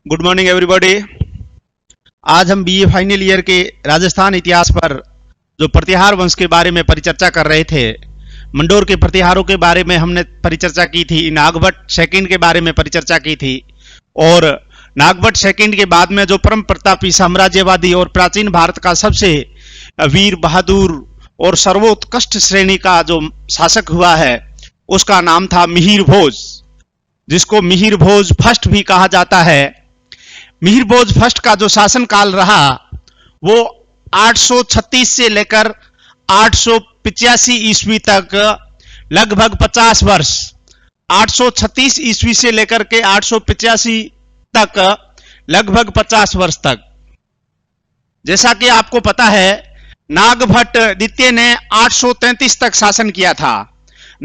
Good morning everybody. आज हम BA final year के राजस्थान इतिहास पर जो प्रतिहार वंश के बारे में परिचर्चा कर रहे थे, मंडोर के प्रतिहारों के बारे में हमने परिचर्चा की थी, नागभट्ट सेकंड के बारे में परिचर्चा की थी और नागभट्ट सेकंड के बाद में जो परम प्रतापी साम्राज्यवादी और प्राचीन भारत का सबसे वीर बहादुर और सर्वोत्कृष्ट श्रेणी का जो शासक हुआ है उसका नाम था मिहिर भोज, जिसको मिहिर भोज फर्स्ट भी कहा जाता है। मिहिर भोज फर्स्ट का जो शासन काल रहा वो 836 से लेकर 885 ईस्वी तक लगभग 50 वर्ष, 836 ईस्वी से लेकर के 885 तक लगभग 50 वर्ष तक। जैसा कि आपको पता है, नागभट्ट द्वितीय ने 833 तक शासन किया था।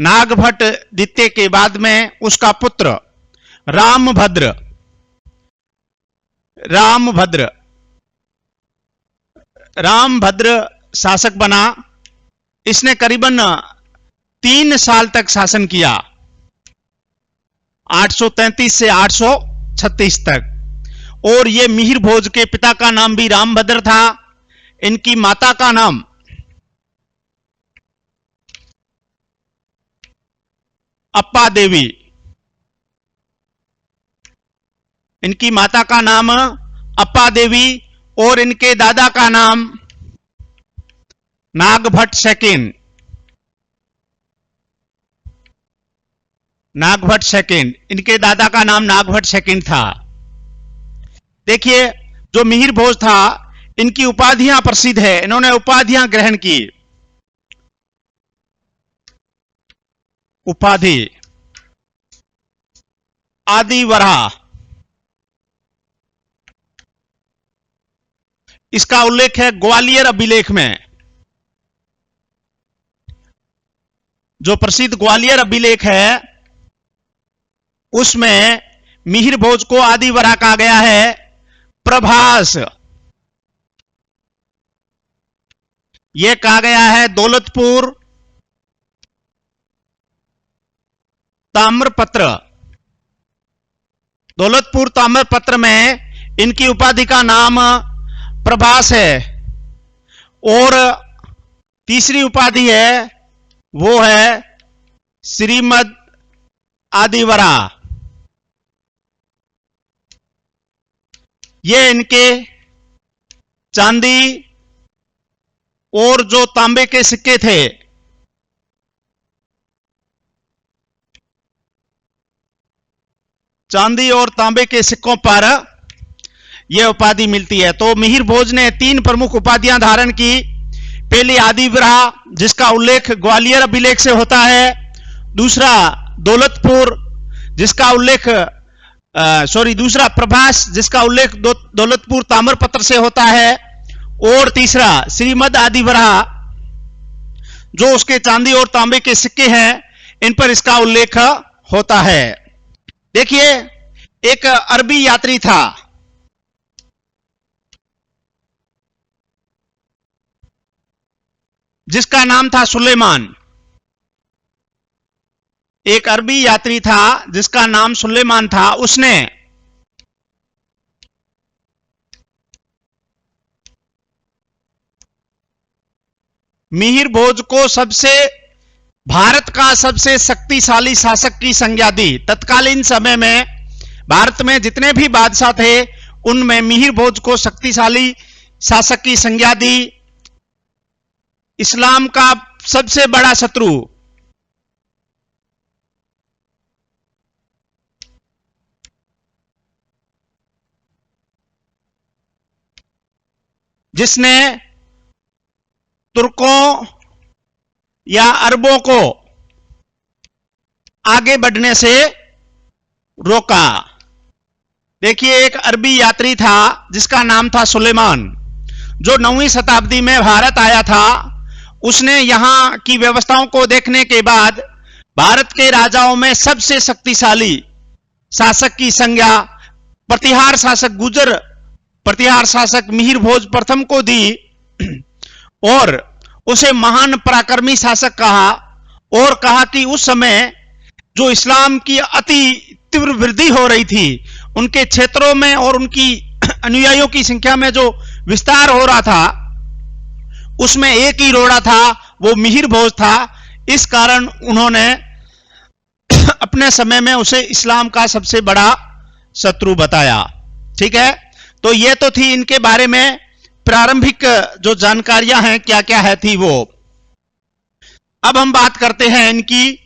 नागभट्ट द्वितीय के बाद में उसका पुत्र रामभद्र शासक बना। इसने करीबन 3 साल तक शासन किया, 833 से 836 तक। और ये मिहिर भोज के पिता का नाम भी रामभद्र था। इनकी माता का नाम अप्पा देवी, इनकी माता का नाम अप्पा देवी और इनके दादा का नाम नागभट्ट सेकंड। इनके दादा का नाम नागभट्ट सेकंड था। देखिए, जो मिहिर भोज था, इनकी उपाधियां प्रसिद्ध है। इन्होंने उपाधियां ग्रहण की। उपाधि आदिवरा, इसका उल्लेख है ग्वालियर अभिलेख में। जो प्रसिद्ध ग्वालियर अभिलेख है उसमें मिहिर भोज को आदिवरा कहा गया है। प्रभास, यह कहा गया है दौलतपुर ताम्रपत्र में इनकी उपाधि का नाम प्रभास है। और तीसरी उपाधि है वो है श्रीमद आदिवरा। ये इनके चांदी और जो तांबे के सिक्के थे, चांदी और तांबे के सिक्कों पर यह उपाधि मिलती है। तो मिहिर भोज ने 3 प्रमुख उपाधियां धारण की। पहली आदिवरा, जिसका उल्लेख ग्वालियर अभिलेख से होता है। दूसरा दौलतपुर, जिसका उल्लेख दूसरा प्रभास, जिसका उल्लेख दौलतपुर ताम्रपत्र से होता है। और तीसरा श्रीमद आदिवरा, जो उसके चांदी और तांबे के सिक्के हैं, इन पर इसका उल्लेख होता है। देखिए, एक अरबी यात्री था, जिसका नाम था सुलेमान। एक अरबी यात्री था जिसका नाम सुलेमान था। उसने मिहिर भोज को भारत का सबसे शक्तिशाली शासक की संज्ञा दी। तत्कालीन समय में भारत में जितने भी बादशाह थे, उनमें मिहिर भोज को शक्तिशाली शासक की संज्ञा दी। इस्लाम का सबसे बड़ा शत्रु, जिसने तुर्कों या अरबों को आगे बढ़ने से रोका। देखिए, एक अरबी यात्री था जिसका नाम था सुलेमान, जो 9वीं शताब्दी में भारत आया था। उसने यहां की व्यवस्थाओं को देखने के बाद भारत के राजाओं में सबसे शक्तिशाली शासक की संज्ञा प्रतिहार शासक मिहिर भोज प्रथम को दी और उसे महान पराक्रमी शासक कहा। और कहा कि उस समय जो इस्लाम की अति तीव्र वृद्धि हो रही थी, उनके क्षेत्रों में और उनकी अनुयायियों की संख्या में जो विस्तार हो रहा था, उसमें एक ही रोड़ा था, वो मिहिर भोज था। इस कारण उन्होंने अपने समय में उसे इस्लाम का सबसे बड़ा शत्रु बताया। ठीक है, तो ये तो थी इनके बारे में प्रारंभिक जो जानकारियां हैं, क्या क्या है थी वो। अब हम बात करते हैं इनकी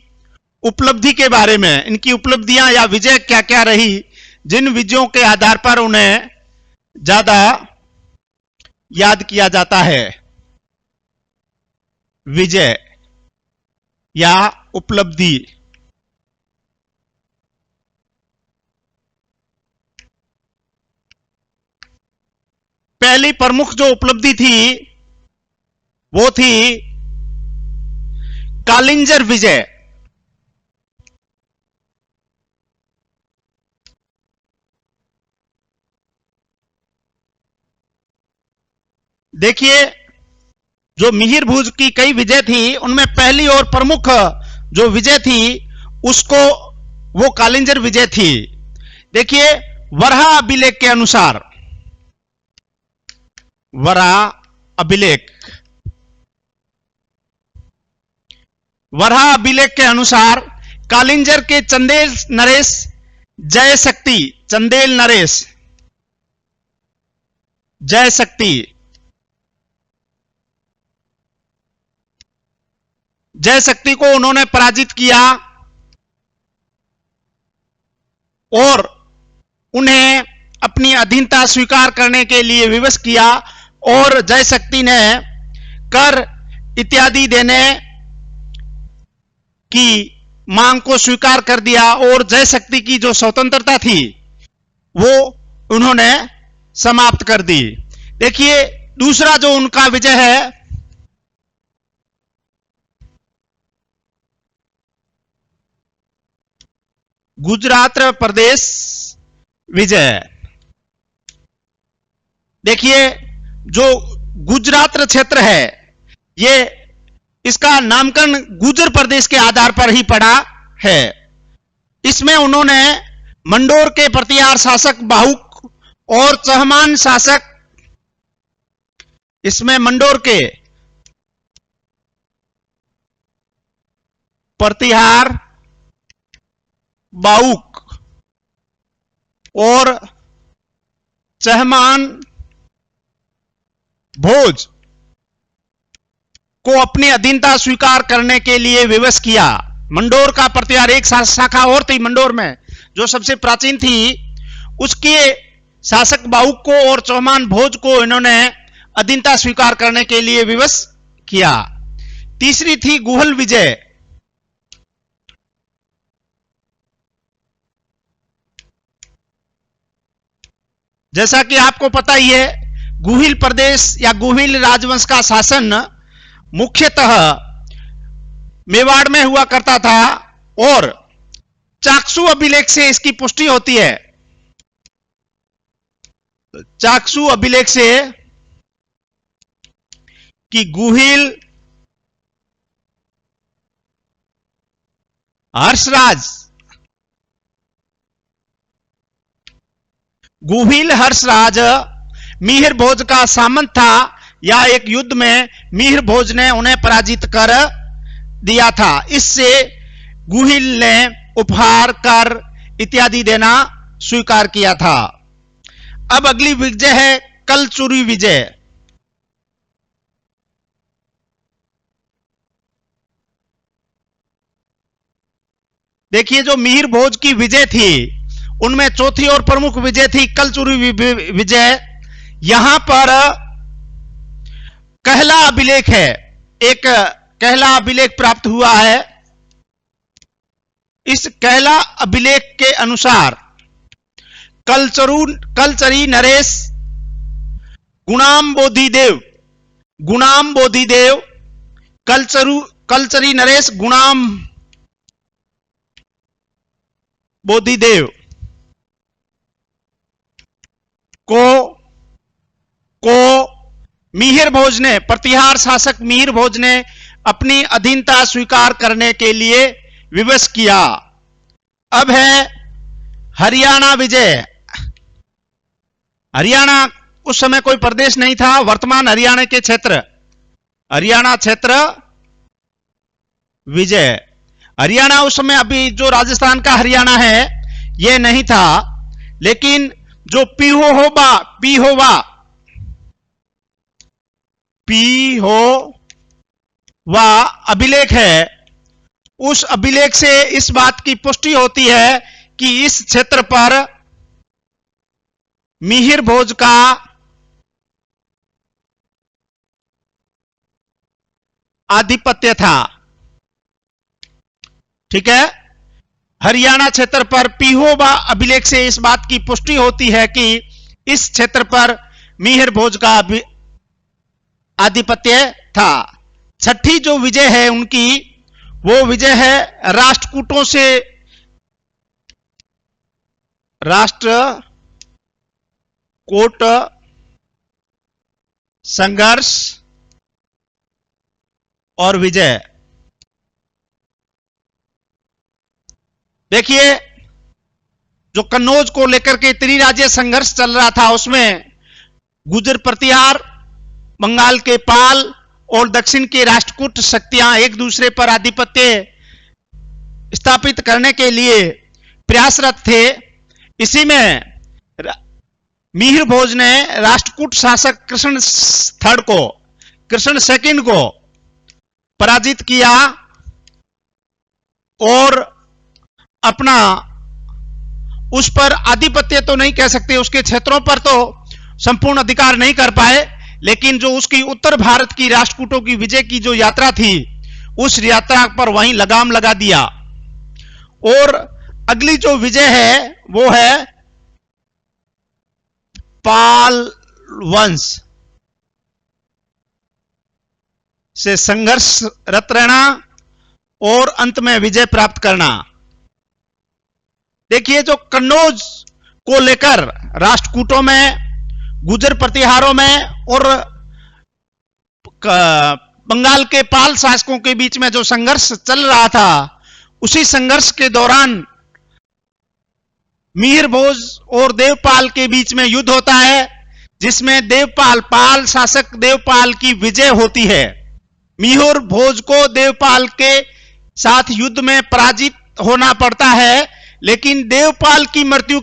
उपलब्धि के बारे में। इनकी उपलब्धियां या विजय क्या क्या रही, जिन विजयों के आधार पर उन्हें ज्यादा याद किया जाता है। विजय या उपलब्धि। पहली प्रमुख जो उपलब्धि थी वो थी कालिंजर विजय। देखिए, जो मिहिर भोज की कई विजय थी, उनमें पहली और प्रमुख जो विजय थी उसको वो कालिंजर विजय थी। देखिए, वराह अभिलेख के अनुसार, वराह अभिलेख के अनुसार कालिंजर के चंदेल नरेश जय शक्ति, चंदेल नरेश जय शक्ति, जय शक्ति को उन्होंने पराजित किया और उन्हें अपनी अधीनता स्वीकार करने के लिए विवश किया, और जय शक्ति ने कर इत्यादि देने की मांग को स्वीकार कर दिया और जय शक्ति की जो स्वतंत्रता थी वो उन्होंने समाप्त कर दी। देखिए, दूसरा जो उनका विजय है, गुजरात प्रदेश विजय। देखिए, जो गुजरात क्षेत्र है, ये इसका नामकरण गुजर प्रदेश के आधार पर ही पड़ा है। इसमें उन्होंने मंडोर के प्रतिहार शासक बाहुक और चहमान शासक, इसमें मंडोर के प्रतिहार बाहुक और चहमान भोज को अपनी अधीनता स्वीकार करने के लिए विवश किया। मंडोर का प्रतिहार, एक शाखा और थी मंडोर में जो सबसे प्राचीन थी, उसके शासक बाहुक को और चौमान भोज को इन्होंने अधीनता स्वीकार करने के लिए विवश किया। तीसरी थी गुहल विजय। जैसा कि आपको पता ही है, गुहिल प्रदेश या गुहिल राजवंश का शासन मुख्यतः मेवाड़ में हुआ करता था और चाकसू अभिलेख से इसकी पुष्टि होती है। चाकसू अभिलेख से कि गुहिल हर्षराज मिहिर भोज का सामंत था, या एक युद्ध में मिहिर भोज ने उन्हें पराजित कर दिया था। इससे गुहिल ने उपहार, कर इत्यादि देना स्वीकार किया था। अब अगली विजय है कलचुरी विजय। देखिए, जो मिहिर भोज की विजय थी उनमें चौथी और प्रमुख विजय थी कलचुरी विजय। यहां पर कहला अभिलेख है, एक कहला अभिलेख प्राप्त हुआ है। इस कहला अभिलेख के अनुसार कलचरी नरेश गुणाम बोधिदेव कलचरी नरेश गुणाम बोधिदेव को मिहिर भोज ने, प्रतिहार शासक मिहिर भोज ने अपनी अधीनता स्वीकार करने के लिए विवश किया। अब है हरियाणा विजय। हरियाणा उस समय कोई प्रदेश नहीं था, वर्तमान हरियाणा के क्षेत्र, हरियाणा क्षेत्र विजय। हरियाणा उस समय अभी जो राजस्थान का हरियाणा है यह नहीं था, लेकिन जो पीहोवा अभिलेख है, उस अभिलेख से इस बात की पुष्टि होती है कि इस क्षेत्र पर मिहिर भोज का आधिपत्य था। ठीक है, हरियाणा क्षेत्र पर पीहोवा अभिलेख से इस बात की पुष्टि होती है कि इस क्षेत्र पर मिहिर भोज का आधिपत्य था। छठी जो विजय है उनकी, वो विजय है राष्ट्रकूटों से, राष्ट्रकूट संघर्ष और विजय। देखिए, जो कन्नौज को लेकर के त्रिराज्यीय संघर्ष चल रहा था, उसमें गुर्जर प्रतिहार, बंगाल के पाल और दक्षिण के राष्ट्रकूट शक्तियां एक दूसरे पर आधिपत्य स्थापित करने के लिए प्रयासरत थे। इसी में मिहिर भोज ने राष्ट्रकूट शासक कृष्ण सेकंड को पराजित किया और अपना उस पर आधिपत्य तो नहीं कह सकते, उसके क्षेत्रों पर तो संपूर्ण अधिकार नहीं कर पाए, लेकिन जो उसकी उत्तर भारत की राष्ट्रकूटों की विजय की जो यात्रा थी, उस यात्रा पर वहीं लगाम लगा दिया। और अगली जो विजय है वो है पाल वंश से संघर्षरत रहना और अंत में विजय प्राप्त करना। देखिए, जो कन्नौज को लेकर राष्ट्रकूटों में, गुर्जर प्रतिहारों में और बंगाल के पाल शासकों के बीच में जो संघर्ष चल रहा था, उसी संघर्ष के दौरान मिहिर भोज और देवपाल के बीच में युद्ध होता है, जिसमें पाल शासक देवपाल की विजय होती है। मिहिर भोज को देवपाल के साथ युद्ध में पराजित होना पड़ता है, लेकिन देवपाल की मृत्यु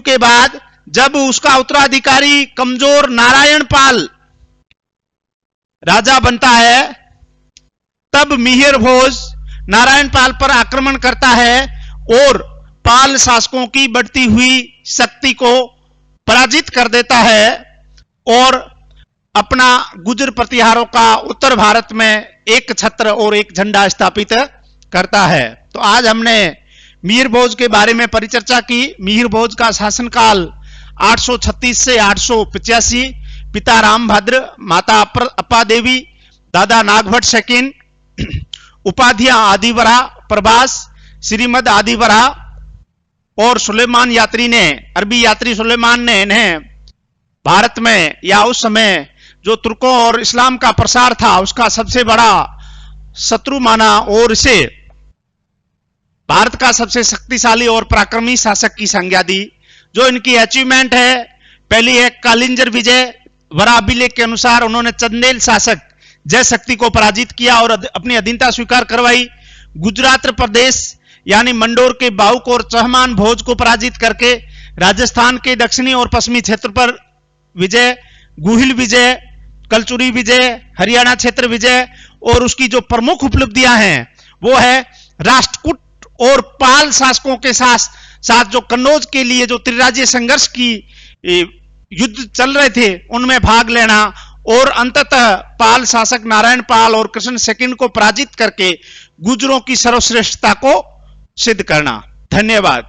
के बाद जब उसका उत्तराधिकारी कमजोर नारायण पाल राजा बनता है, तब मिहिर भोज नारायण पाल पर आक्रमण करता है और पाल शासकों की बढ़ती हुई शक्ति को पराजित कर देता है और अपना गुर्जर प्रतिहारों का उत्तर भारत में एक छत्र और एक झंडा स्थापित करता है। तो आज हमने मिहिर भोज के बारे में परिचर्चा की। मिहिर भोज का शासनकाल 836 से 885, पिता रामभद्र, माता अप्पा देवी, दादा नागभट्ट सेकंड, उपाधियां आदिवरा, प्रभास, श्रीमद आदिवरा और सुलेमान यात्री ने, अरबी यात्री सुलेमान ने इन्हें भारत में, या उस समय जो तुर्कों और इस्लाम का प्रसार था उसका सबसे बड़ा शत्रु माना और इसे भारत का सबसे शक्तिशाली और पराक्रमी शासक की संज्ञा दी। जो इनकी अचीवमेंट है, पहली है कालिंजर विजय। वरा अभिलेख के अनुसार उन्होंने चंदेल शासक जय शक्ति को पराजित किया और अपनी अधीनता स्वीकार करवाई। गुजरात प्रदेश यानी मंडोर के बाहुक और चहमान भोज को पराजित करके राजस्थान के दक्षिणी और पश्चिमी क्षेत्र पर विजय, गुहिल विजय, कलचुरी विजय, हरियाणा क्षेत्र विजय। और उसकी जो प्रमुख उपलब्धियां हैं वो है राष्ट्रकूट और पाल शासकों के साथ जो कन्नौज के लिए जो त्रिराज्यीय संघर्ष की युद्ध चल रहे थे उनमें भाग लेना और अंततः पाल शासक नारायण पाल और कृष्ण सेकंड को पराजित करके गुर्जरों की सर्वश्रेष्ठता को सिद्ध करना। धन्यवाद।